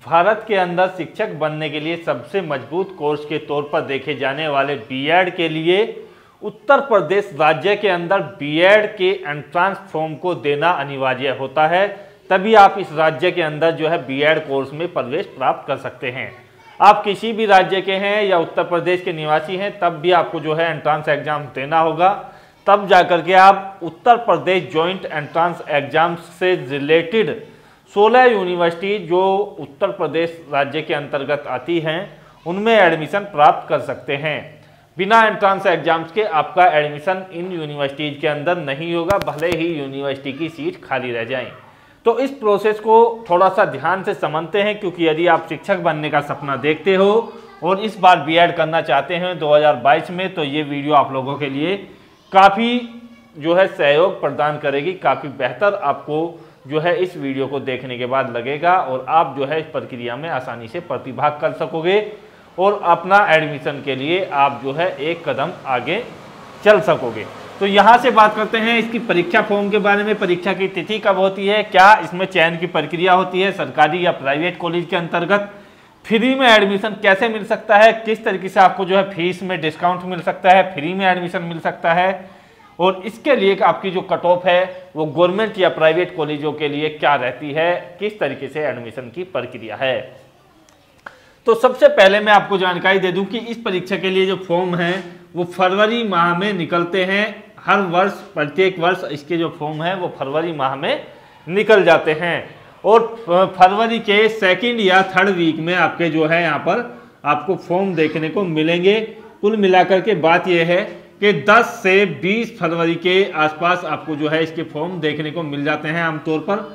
भारत के अंदर शिक्षक बनने के लिए सबसे मजबूत कोर्स के तौर पर देखे जाने वाले बीएड के लिए उत्तर प्रदेश राज्य के अंदर बीएड के एंट्रेंस फॉर्म को देना अनिवार्य होता है। तभी आप इस राज्य के अंदर जो है बीएड कोर्स में प्रवेश प्राप्त कर सकते हैं। आप किसी भी राज्य के हैं या उत्तर प्रदेश के निवासी हैं तब भी आपको जो है एंट्रेंस एग्जाम देना होगा, तब जाकर के आप Uttar Pradesh joint entrance exam से रिलेटेड 16 यूनिवर्सिटी जो उत्तर प्रदेश राज्य के अंतर्गत आती हैं उनमें एडमिशन प्राप्त कर सकते हैं। बिना एंट्रेंस एग्जाम्स के आपका एडमिशन इन यूनिवर्सिटीज़ के अंदर नहीं होगा, भले ही यूनिवर्सिटी की सीट खाली रह जाए। तो इस प्रोसेस को थोड़ा सा ध्यान से समझते हैं, क्योंकि यदि आप शिक्षक बनने का सपना देखते हो और इस बार बीएड करना चाहते हैं 2022 में, तो ये वीडियो आप लोगों के लिए काफ़ी जो है सहयोग प्रदान करेगी। काफ़ी बेहतर आपको जो है इस वीडियो को देखने के बाद लगेगा और आप जो है इस प्रक्रिया में आसानी से प्रतिभाग कर सकोगे और अपना एडमिशन के लिए आप जो है एक कदम आगे चल सकोगे। तो यहाँ से बात करते हैं इसकी परीक्षा फॉर्म के बारे में। परीक्षा की तिथि कब होती है, क्या इसमें चयन की प्रक्रिया होती है, सरकारी या प्राइवेट कॉलेज के अंतर्गत फ्री में एडमिशन कैसे मिल सकता है, किस तरीके से आपको जो है फीस में डिस्काउंट मिल सकता है, फ्री में एडमिशन मिल सकता है, और इसके लिए आपकी जो कट ऑफ है वो गवर्नमेंट या प्राइवेट कॉलेजों के लिए क्या रहती है, किस तरीके से एडमिशन की प्रक्रिया है। तो सबसे पहले मैं आपको जानकारी दे दूं कि इस परीक्षा के लिए जो फॉर्म है वो फरवरी माह में निकलते हैं। हर वर्ष प्रत्येक वर्ष इसके जो फॉर्म है वो फरवरी माह में निकल जाते हैं और फरवरी के सेकंड या थर्ड वीक में आपके जो है यहाँ पर आपको फॉर्म देखने को मिलेंगे। कुल मिलाकर के बात यह है कि 10 से 20 फरवरी के आसपास आपको जो है इसके फॉर्म देखने को मिल जाते हैं आमतौर पर।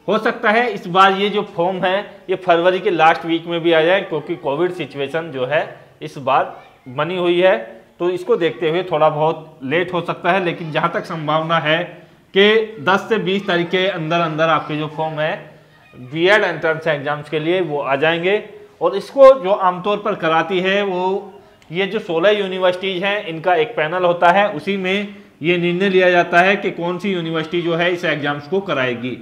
हो सकता है इस बार ये जो फॉर्म है ये फरवरी के लास्ट वीक में भी आ जाए, क्योंकि कोविड सिचुएशन जो है इस बार बनी हुई है, तो इसको देखते हुए थोड़ा बहुत लेट हो सकता है। लेकिन जहाँ तक संभावना है कि 10 से 20 तारीख के अंदर अंदर आपके जो फॉर्म है बीएड एंट्रेंस एग्जाम्स के लिए वो आ जाएंगे। और इसको जो आमतौर पर कराती है वो ये जो 16 यूनिवर्सिटीज़ हैं इनका एक पैनल होता है, उसी में ये निर्णय लिया जाता है कि कौन सी यूनिवर्सिटी जो है इस एग्जाम्स को कराएगी।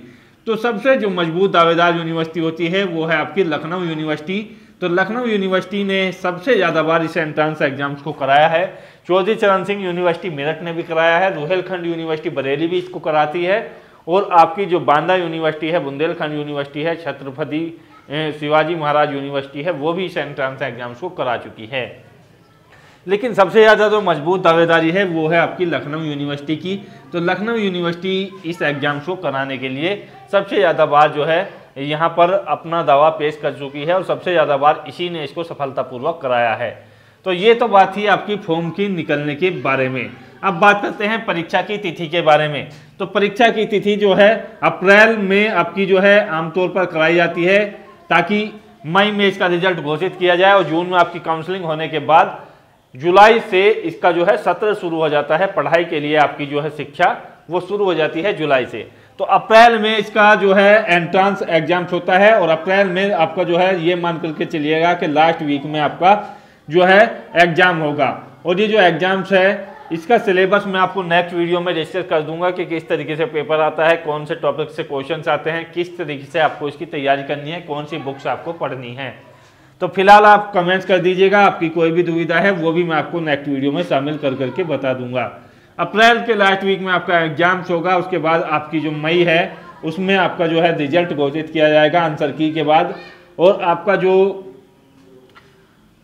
तो सबसे जो मजबूत दावेदार यूनिवर्सिटी होती है वो है आपकी लखनऊ यूनिवर्सिटी। तो लखनऊ यूनिवर्सिटी ने सबसे ज़्यादा बार इस एंट्रेंस एग्जाम्स को कराया है। चौधरी चरण सिंह यूनिवर्सिटी मेरठ ने भी कराया है, रुहेलखंड यूनिवर्सिटी बरेली भी इसको कराती है, और आपकी जो बांदा यूनिवर्सिटी है, बुंदेलखंड यूनिवर्सिटी है, छत्रपति शिवाजी महाराज यूनिवर्सिटी है, वो भी इस एंट्रेंस एग्जाम्स को करा चुकी है। लेकिन सबसे ज़्यादा जो मजबूत दावेदारी है वो है आपकी लखनऊ यूनिवर्सिटी की। तो लखनऊ यूनिवर्सिटी इस एग्जाम्स को कराने के लिए सबसे ज़्यादा बार जो है यहाँ पर अपना दावा पेश कर चुकी है और सबसे ज़्यादा बार इसी ने इसको सफलतापूर्वक कराया है। तो ये तो बात थी आपकी फॉर्म की निकलने के बारे में। अब बात करते हैं परीक्षा की तिथि के बारे में। तो परीक्षा की तिथि जो है अप्रैल में आपकी जो है आमतौर पर कराई जाती है, ताकि मई में इसका रिजल्ट घोषित किया जाए और जून में आपकी काउंसलिंग होने के बाद जुलाई से इसका जो है सत्र शुरू हो जाता है। पढ़ाई के लिए आपकी जो है शिक्षा वो शुरू हो जाती है जुलाई से। तो अप्रैल में इसका जो है एंट्रेंस एग्जाम्स होता है और अप्रैल में आपका जो है ये मान करके चलिएगा कि लास्ट वीक में आपका जो है एग्जाम होगा। और ये जो एग्जाम्स है इसका सिलेबस मैं आपको नेक्स्ट वीडियो में डिस्कस कर दूंगा कि किस तरीके से पेपर आता है, कौन से टॉपिक से क्वेश्चंस आते हैं, किस तरीके से आपको इसकी तैयारी करनी है, कौन सी बुक्स आपको पढ़नी है। तो फिलहाल आप कमेंट्स कर दीजिएगा, आपकी कोई भी दुविधा है वो भी मैं आपको नेक्स्ट वीडियो में शामिल कर करके बता दूंगा। अप्रैल के लास्ट वीक में आपका एग्जाम्स होगा, उसके बाद आपकी जो मई है उसमें आपका जो है रिजल्ट घोषित किया जाएगा आंसर की के बाद, और आपका जो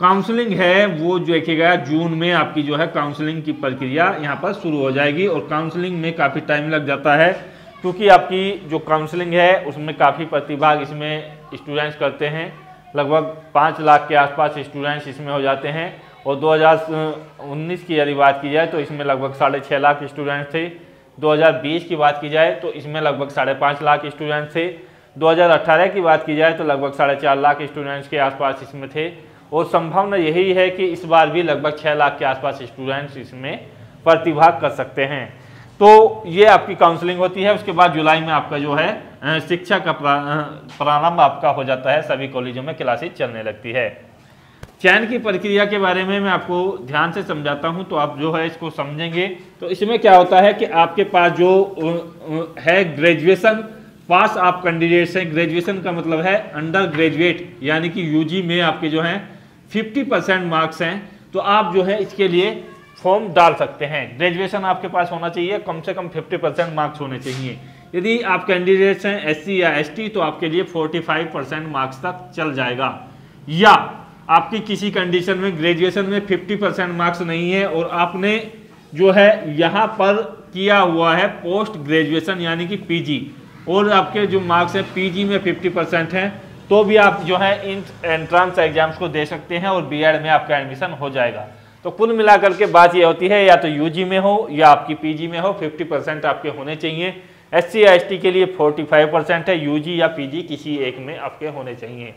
काउंसलिंग है वो जो देखिएगा जून में आपकी जो है काउंसलिंग की प्रक्रिया यहाँ पर शुरू हो जाएगी। और काउंसलिंग में काफ़ी टाइम लग जाता है, क्योंकि आपकी जो काउंसलिंग है उसमें काफ़ी प्रतिभाग इसमें स्टूडेंट्स करते हैं। लगभग 5 लाख के आसपास स्टूडेंट्स इसमें हो जाते हैं। और 2019 की यदि बात की जाए तो इसमें लगभग 6.5 लाख स्टूडेंट्स थे। 2020 की बात की जाए तो इसमें लगभग 5.5 लाख स्टूडेंट्स थे। 2018 की बात की जाए तो लगभग 4.5 लाख स्टूडेंट्स के आसपास इसमें थे। और संभावना यही है कि इस बार भी लगभग 6 लाख के आसपास स्टूडेंट्स इसमें प्रतिभाग कर सकते हैं। तो ये आपकी काउंसलिंग होती है। उसके बाद जुलाई में आपका जो है शिक्षा का प्रारंभ आपका हो जाता है, सभी कॉलेजों में क्लासेस चलने लगती है। चयन की प्रक्रिया के बारे में मैं आपको ध्यान से समझाता हूं तो आप जो है इसको समझेंगे। तो इसमें क्या होता है कि आपके पास जो है ग्रेजुएशन पास आप कैंडिडेट्स हैं, ग्रेजुएशन का मतलब है अंडर ग्रेजुएट यानी कि यूजी में आपके जो हैं 50% मार्क्स हैं, तो आप जो है इसके लिए फॉर्म डाल सकते हैं। ग्रेजुएशन आपके पास होना चाहिए, कम से कम 50% मार्क्स होने चाहिए। यदि आप कैंडिडेट्स हैं एससी या एसटी तो आपके लिए 45% मार्क्स तक चल जाएगा। या आपकी किसी कंडीशन में ग्रेजुएशन में 50% मार्क्स नहीं है और आपने जो है यहाँ पर किया हुआ है पोस्ट ग्रेजुएशन यानी कि पीजी, और आपके जो मार्क्स हैं पीजी में 50% हैं, तो भी आप जो है इन एंट्रेंस एग्जाम्स को दे सकते हैं और बीएड में आपका एडमिशन हो जाएगा। तो कुल मिलाकर के बात ये होती है या तो यूजी में हो या आपकी पीजी में हो, 50% आपके होने चाहिए। एससी या एसटी के लिए 45% है, यूजी या पीजी किसी एक में आपके होने चाहिए।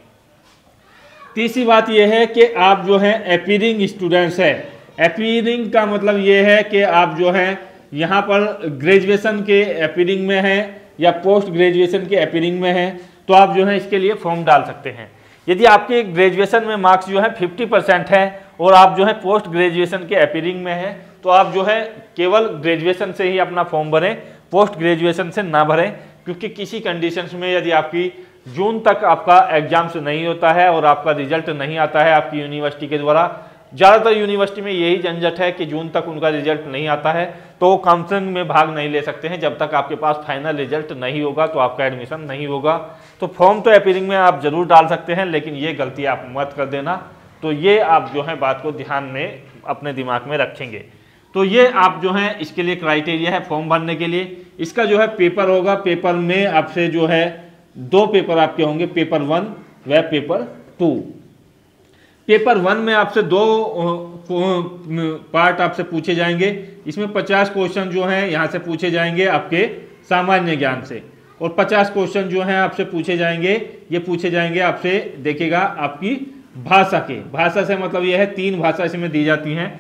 तीसरी बात यह है कि आप जो है अपीयरिंग स्टूडेंट्स है। अपीयरिंग का मतलब ये है कि आप जो है यहाँ पर ग्रेजुएशन के अपीयरिंग में है या पोस्ट ग्रेजुएशन के अपीयरिंग में है, तो आप जो है इसके लिए फॉर्म डाल सकते हैं। यदि आपके ग्रेजुएशन में मार्क्स जो है 50% है और आप जो है पोस्ट ग्रेजुएशन के अपीयरिंग में है, तो आप जो है केवल ग्रेजुएशन से ही अपना फॉर्म भरें, पोस्ट ग्रेजुएशन से ना भरें, क्योंकि किसी कंडीशंस में यदि आपकी जून तक आपका एग्जाम्स नहीं होता है और आपका रिजल्ट नहीं आता है आपकी यूनिवर्सिटी के द्वारा, ज़्यादातर यूनिवर्सिटी में यही झंझट है कि जून तक उनका रिजल्ट नहीं आता है, तो वो काउंसलिंग में भाग नहीं ले सकते हैं। जब तक आपके पास फाइनल रिजल्ट नहीं होगा तो आपका एडमिशन नहीं होगा। तो फॉर्म तो अपीयरिंग में आप जरूर डाल सकते हैं, लेकिन ये गलती आप मत कर देना। तो ये आप जो है बात को ध्यान में अपने दिमाग में रखेंगे। तो ये आप जो है इसके लिए क्राइटेरिया है फॉर्म भरने के लिए। इसका जो है पेपर होगा, पेपर में आपसे जो है 2 पेपर आपके होंगे, पेपर 1 व पेपर 2। पेपर 1 में आपसे 2 पार्ट आपसे पूछे जाएंगे। इसमें 50 क्वेश्चन जो हैं यहाँ से पूछे जाएंगे आपके सामान्य ज्ञान से, और 50 क्वेश्चन जो हैं आपसे पूछे जाएंगे, ये पूछे जाएंगे आपसे, देखिएगा आपकी भाषा के। भाषा से मतलब यह है 3 भाषा इसमें दी जाती हैं,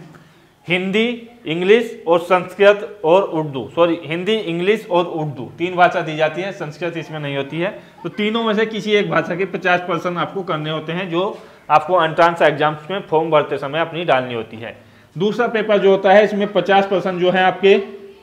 हिंदी, इंग्लिश और संस्कृत और उर्दू। सॉरी, हिंदी, इंग्लिश और उर्दू 3 भाषा दी जाती है, संस्कृत इसमें नहीं होती है। तो तीनों में से किसी एक भाषा के 50% आपको करने होते हैं, जो आपको एंट्रेंस एग्जाम्स में फॉर्म भरते समय अपनी डालनी होती है। दूसरा पेपर जो होता है इसमें 50% जो है आपके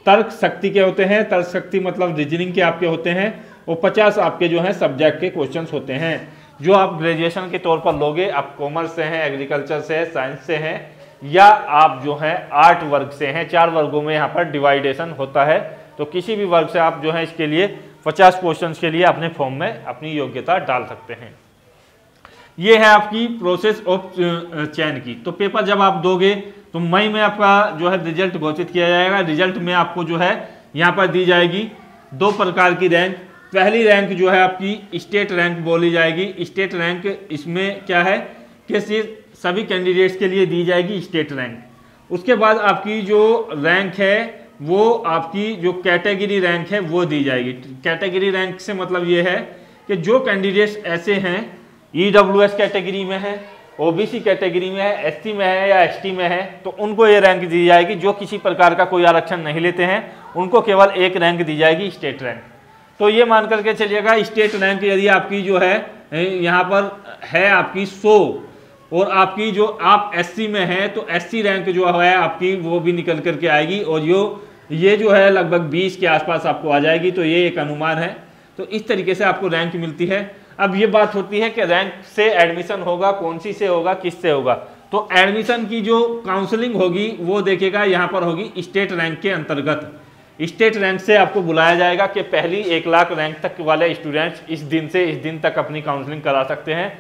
तर्क शक्ति के होते हैं, तर्क शक्ति मतलब रीजनिंग के आपके होते हैं, और 50 आपके जो है सब्जेक्ट के क्वेश्चंस होते हैं, जो आप ग्रेजुएशन के तौर पर लोगे। आप कॉमर्स से हैं, एग्रीकल्चर से है, साइंस से हैं, या आप जो है आर्ट वर्ग से हैं। 4 वर्गों में यहाँ पर डिवाइडेशन होता है, तो किसी भी वर्ग से आप जो है इसके लिए 50 क्वेश्चंस के लिए अपने फॉर्म में अपनी योग्यता डाल सकते हैं। ये है आपकी प्रोसेस ऑफ चयन की। तो पेपर जब आप दोगे तो मई में आपका जो है रिजल्ट घोषित किया जाएगा। रिजल्ट में आपको जो है यहाँ पर दी जाएगी 2 प्रकार की रैंक। पहली रैंक जो है आपकी स्टेट रैंक बोली जाएगी। स्टेट रैंक इसमें क्या है कि सभी कैंडिडेट्स के लिए दी जाएगी स्टेट रैंक। उसके बाद आपकी जो रैंक है वो आपकी जो कैटेगरी रैंक है वो दी जाएगी। कैटेगरी रैंक से मतलब ये है कि जो कैंडिडेट्स ऐसे हैं EWS कैटेगरी में है, OBC कैटेगरी में है, SC में है या ST में है, तो उनको ये रैंक दी जाएगी। जो किसी प्रकार का कोई आरक्षण नहीं लेते हैं उनको केवल एक रैंक दी जाएगी, स्टेट रैंक। तो ये मान करके चलिएगा स्टेट रैंक यदि आपकी जो है यहाँ पर है आपकी 100 और आपकी जो आप SC में है तो SC रैंक जो है आपकी वो भी निकल करके आएगी, और ये जो है लगभग 20 के आसपास आपको आ जाएगी। तो ये एक अनुमान है। तो इस तरीके से आपको रैंक मिलती है। अब ये बात होती है कि रैंक से एडमिशन होगा, कौन सी से होगा, किस से होगा। तो एडमिशन की जो काउंसलिंग होगी वो देखेगा यहाँ पर होगी स्टेट रैंक के अंतर्गत। स्टेट रैंक से आपको बुलाया जाएगा कि पहली 1 लाख रैंक तक वाले स्टूडेंट्स इस दिन से इस दिन तक अपनी काउंसलिंग करा सकते हैं।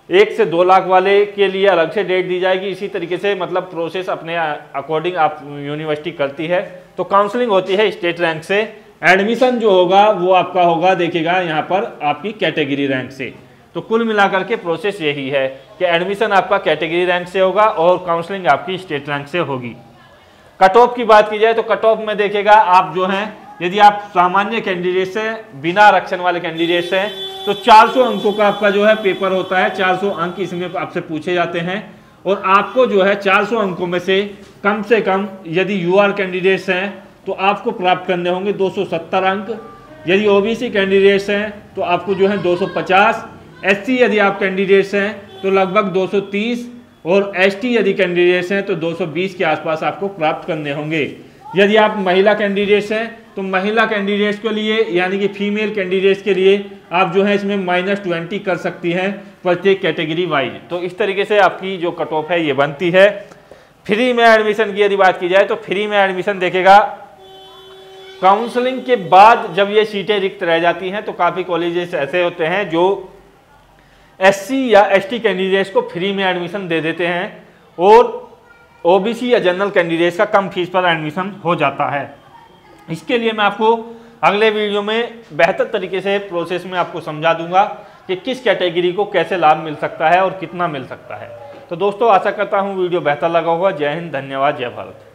1 से 2 लाख वाले के लिए अलग से डेट दी जाएगी। इसी तरीके से मतलब प्रोसेस अपने अकॉर्डिंग आप यूनिवर्सिटी करती है। तो काउंसलिंग होती है स्टेट रैंक से। एडमिशन जो होगा वो आपका होगा, देखिएगा यहाँ पर आपकी कैटेगरी रैंक से। तो कुल मिलाकर के प्रोसेस यही है कि एडमिशन आपका कैटेगरी रैंक से होगा और काउंसलिंग आपकी स्टेट रैंक से होगी। कट ऑफ की बात की जाए तो कट ऑफ में देखिएगा आप जो हैं, यदि आप सामान्य कैंडिडेट्स हैं, बिना आरक्षण वाले कैंडिडेट्स हैं, तो 400 अंकों का आपका जो है पेपर होता है। 400 अंक इसमें आपसे पूछे जाते हैं, और आपको जो है 400 अंकों में से कम यदि UR कैंडिडेट्स हैं तो आपको प्राप्त करने होंगे 270 अंक। यदि OBC कैंडिडेट्स हैं तो आपको जो है 250, SC यदि आप कैंडिडेट्स हैं तो लगभग 230, और ST यदि कैंडिडेट्स हैं तो 220 के आसपास आपको प्राप्त करने होंगे। यदि आप महिला कैंडिडेट्स हैं तो महिला कैंडिडेट्स के लिए यानी कि फीमेल कैंडिडेट्स के लिए आप जो है इसमें -20 कर सकती हैं प्रत्येक कैटेगरी वाइज। तो इस तरीके से आपकी जो कट ऑफ है ये बनती है। फ्री में एडमिशन की यदि बात की जाए तो फ्री में एडमिशन देखेगा काउंसलिंग के बाद जब ये सीटें रिक्त रह जाती हैं तो काफ़ी कॉलेजेस ऐसे होते हैं जो SC या ST कैंडिडेट्स को फ्री में एडमिशन दे देते हैं और OBC या जनरल कैंडिडेट्स का कम फीस पर एडमिशन हो जाता है। इसके लिए मैं आपको अगले वीडियो में बेहतर तरीके से प्रोसेस में आपको समझा दूंगा कि किस कैटेगरी को कैसे लाभ मिल सकता है और कितना मिल सकता है। तो दोस्तों आशा करता हूँ वीडियो बेहतर लगा होगा। जय हिंद, धन्यवाद, जय भारत।